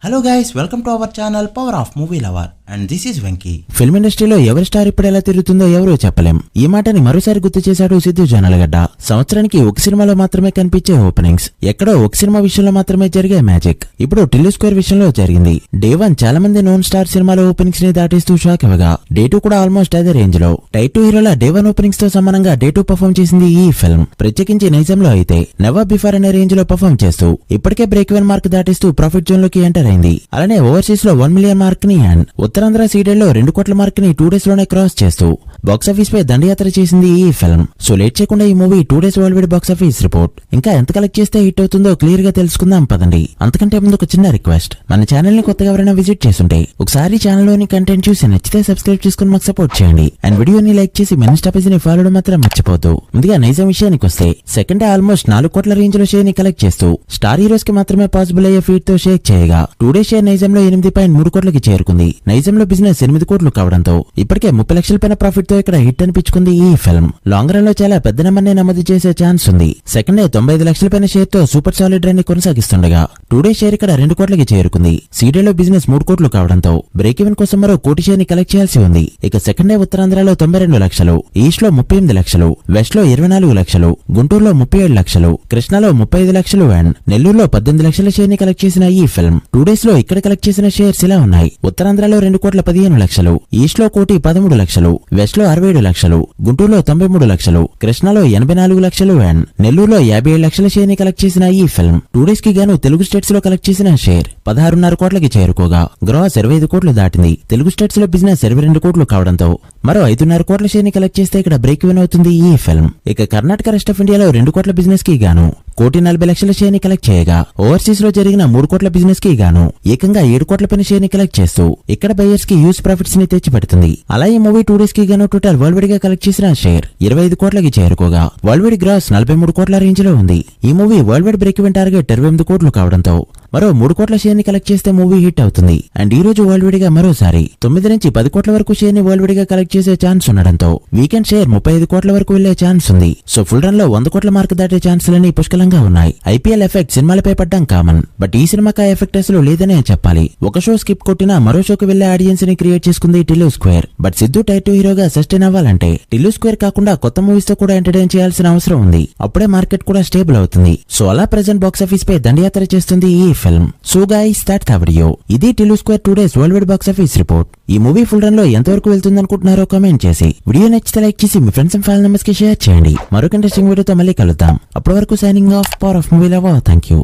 Hello guys, welcome to our channel power of movie lover and this is Venky. Film ఇండస్ట్రీలో ఎవరి star ఇప్పుడు ఎలా తిరుగుతుందో ఎవరూ చెప్పలేం. ఈ మాటని మరోసారి గుర్తు చేశాడు సిద్ధు జొన్నలగడ్డ. సంవత్సరానికి ఒక సినిమాలో మాత్రమే కనిపించే ఓపెనింగ్స్, ఎక్కడో ఒక సినిమా విషయంలో మాత్రమే జరిగే మ్యాజిక్ ఇప్పుడు టిల్లు స్క్వేర్ విషయంలో జరిగింది. డే 1 చాలా మంది నోన్ స్టార్ సినిమాలో ఓపెనింగ్స్ ని దాటిస్తూ షాక్ ఇవ్వగా, డే 2 కూడా ఆల్మోస్ట్ అదే రేంజ్ లో టైప్ 2 హీరోల డే 1 ఓపెనింగ్స్ తో సమానంగా డే 2 పర్ఫార్మ్ చేసింది ఈ ఫిల్మ్. ప్రత్యేకించి నైజంలో అయితే నెవర్ బిఫోర్ అనే రేంజ్ లో పర్ఫార్మ్ చేస్తూ ఇప్పటికే బ్రేక్ ఈవెన్ మార్క్ దాటిస్తూ ప్రాఫిట్ జోన్ లోకి ఎంటర్ అయింది. అలానే ఓవర్సీస్ లో 1 మిలియన్ మార్క్ ని అండ్ ఉత్తరాంధ్ర సీడెడ్ లో 2 కోట్ల మార్క్ ని 2 డేస్ లోనే క్రాస్ చేస్తూ బాక్సాఫీస్ పై దండయాత్ర చేసింది ఈ ఫిల్మ్. సో లేట్ చేయకుండా ఈ movie 2 days world wide box office report ఇంకా ఎంత కలెక్ట్ చేస్తే హిట్ అవుతుందో క్లియర్ గా తెలుసుకుందాం పదండి. అంతకంటే ముందు ఒక చిన్న రిక్వెస్ట్, మన ఛానల్ ని కొత్తగా ఎవరైనా విజిట్ చేస్తుంటే ఒకసారి ఛానల్ లోని కంటెంట్ చూసి నచ్చితే సబ్స్క్రైబ్ చేసుకుని మాకు సపోర్ట్ చేయండి అండ్ వీడియోని లైక్ చేసి మెయిన్ స్టాపేజ్ ని ఫాలో మాత్రం మర్చిపోద్దు. ముందుగా నైజం విషయానికి వస్తే సెకండ్ డే ఆల్మోస్ట్ 4 కోట్ల రేంజ్ లో షేర్ ని కలెక్ట్ చేస్తూ స్టార్ హీరోస్ కి మాత్రమే పాసిబుల్ అయ్యే ఫీట్ తో షేక్ చేయగా 2 డే షేర్ నైజంలో 8.3 కోట్లకి చేరుకుంది. నైజంలో బిజినెస్ 8 కోట్లు కావడంతో ఇప్పటికే 30 లక్షల పైన ప్రాఫిట్ తో ఇక్కడ హిట్ అనిపించుకుంది ఈ ఫిల్మ్. లాంగ్ రన్ లో చాలా పెద్ద నెంబర్ ని నమోదు చేసే ఛాన్స్ ఉంది. సెకండ్ డే 95 లక్షల పైన షేర్ తో సూపర్ సాలిడ్ రన్ ని కొనసాగిస్తుండగా 2 డే షేర్ ఇక్కడ 2 కోట్లకి చేరుకుంది. సీడే లో బిజినెస్ 3 కోట్లు కావడంతో బ్రేక్ ఈవెన్ కోసం మరో 1 కోటి షేర్ ని కలెక్ట్ చేయాల్సి ఉంది. ఇక సెకండ్ డే ఉత్తరాంధ్రలో 92 లక్షలు, ఈస్ట్ లో 38 లక్షలు, వెస్ట్ లో 24 లక్షలు, గుంటూరులో 37 లక్షలు, కృష్ణాలో 35 లక్షలు అండ్ నెల్లూరులో 18 లక్షల షేర్ ని కలెక్ట్ చేసిన ఈ ఫిల్మ్ 2 డేస్ లో ఇక్కడ కలెక్ట్ చేసిన షేర్స్ ఇలా ఉన్నాయి. ఉత్తరాంధ్రలో 2 కోట్ల 15 లక్షలు, ఈస్ట్ లో 1,13 లక్షలు, వెస్ట్ లో 67 లక్షలు, గుంటూరులో 93 లక్షలు, కృష్ణాలో 84 లక్షలు అండ్ నెల్లూరులో 57 లక్షల షేర్ ని కలెక్ట్ చేసిన ఈ ఫిల్మ్ 2 డేస్ కి గాను తెలుగు స్టేట్స్ లో కలెక్ట్ చేసిన షేర్ 16.5 కోట్లకి చేరుకోగా గ్రాస్ 25 కోట్లు దాటింది. తెలుగు స్టేట్స్ లో బిజినెస్ 22 కోట్లు కావడంతో మరో 5.5 కోట్ల షేర్ ని కలెక్ట్ చేస్తే ఇక్కడ బ్రేక్ ఈవెన్ అవుతుంది ఈ ఫిల్మ్. ఇక కర్ణాటక రెస్ట్ ఆఫ్ ఇండియాలో 2 కోట్ల బిజినెస్ కి గాను 1,40 లక్షల షేర్ ని కలెక్ట్ చేయగా, ఓవర్సీస్ లో జరిగిన 3 కోట్ల బిజినెస్ కి గాను ఏకంగా 7 కోట్ల పైన షేర్ ని కలెక్ట్ చేస్తూ ఇక్కడ బయర్స్ కి హ్యూజ్ ప్రాఫిట్స్ ని తెచ్చిపెడుతుంది. అలా ఈ మూవీ 2 డేస్ కి గాను టోటల్ వరల్డ్ వైడ్ గా కలెక్ట్ చేసిన షేర్ 25 కోట్లకి చేరుకోగా వరల్డ్ వైడ్ గ్రాస్ 43 కోట్ల రేంజ్ లో ఉంది. ఈ movie world wide break even target 28 కోట్లు కావడంతో మరో 3 కోట్ల షేర్ ని కలెక్ట్ చేస్తే మూవీ హిట్ అవుతుంది. అండ్ ఈ రోజు వరల్డ్ వైడ్ గా మరోసారి 9 నుంచి 10 కోట్ల వరకు షేర్ ని వరల్డ్ వైడ్ గా కలెక్ట్ చేసే ఛాన్స్ ఉండడంతో వీకెండ్ షేర్ 35 కోట్ల వరకు వెళ్లే ఛాన్స్ ఉంది. సో ఫుల్ రన్ లో 100 కోట్ల మార్క్ దాటే ఛాన్సులన్నీ పుష్కలంగా ఉన్నాయి. ఐపీఎల్ ఎఫెక్ట్ సినిమాలపై పడ్డం కామన్, బట్ ఈ సినిమాకి ఆ ఎఫెక్ట్ అసలు లేదనే చెప్పాలి. ఒక షో స్కిప్ కొట్టినా మరో షోకి వెళ్లే ఆడియన్స్ ని క్రియేట్ చేసుకుంది Tillu square. But Siddhu type 2 హీరోగా సస్టైన్ అవ్వాలంటే టిల్లు స్క్వేర్ కాకుండా కొత్త మూవీస్ తో కూడా ఎంటర్టైన్ చేయాల్సిన అవసరం ఉంది. అప్పుడే మార్కెట్ కూడా స్టేబుల్ అవుతుంది. సో అలా ప్రెజెంట్ బాక్సాఫీస్ పై దండయాత్ర చేస్తుంది ఈ film. So guys, that's the video. ఇది Tillu square 2 days world wide box office report. ఈ మూవీ ఫుల్ రన్ లో ఎంతవరకు వెళ్తుంది అనుకుంటున్నారో కామెంట్ చేసి వీడియో నచ్చితే లైక్ చేసి మీ ఫ్రెండ్స్ అండ్ ఫ్యామిలీ మెంబర్స్ కి షేర్ చేయండి. మరొక ఇంట్రెస్టింగ్ వీడియోతో మళ్ళీ కలుద్దాం. అప్పటి వరకు signing off, power of movie lover. Thank you.